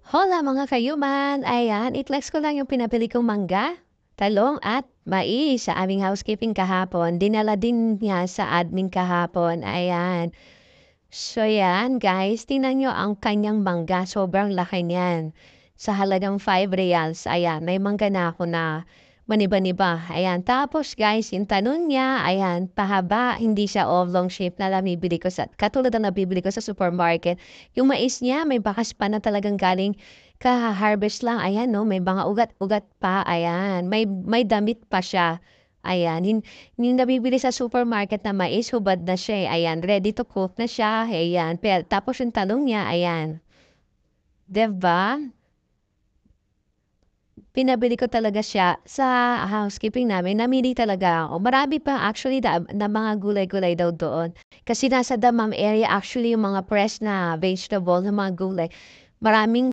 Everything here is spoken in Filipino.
Hola mga kayuman! Ayan, itlex ko lang yung pinabili kong mangga, talong at mais sa aming housekeeping kahapon. Dinala din niya sa admin kahapon. Ayan. So yan guys, tingnan nyo ang kanyang mangga. Sobrang laki niyan. Sa halagang 5 reals. Ayan, may mangga na ako na maniba-niba. Ayan, tapos guys, yung tanong niya, ayan, pahaba, hindi siya oblong shape na nabibili ko katulad na nabibili ko sa supermarket. Yung mais niya, may bakas pa na talagang galing kaha-harvest lang. Ayan, no, may mga ugat-ugat pa. Ayan, may damit pa siya. Ayan, yung nabibili sa supermarket na mais, hubad na siya, eh. Ayan, ready to cook na siya. Ayan, tapos yung talong niya, ayan. 'Di ba? Pinabili ko talaga siya sa housekeeping namin. Namili talaga ako. Marami pa actually na mga gulay-gulay daw doon. Kasi nasa Damam area actually yung mga fresh na vegetable, ng mga gulay. Maraming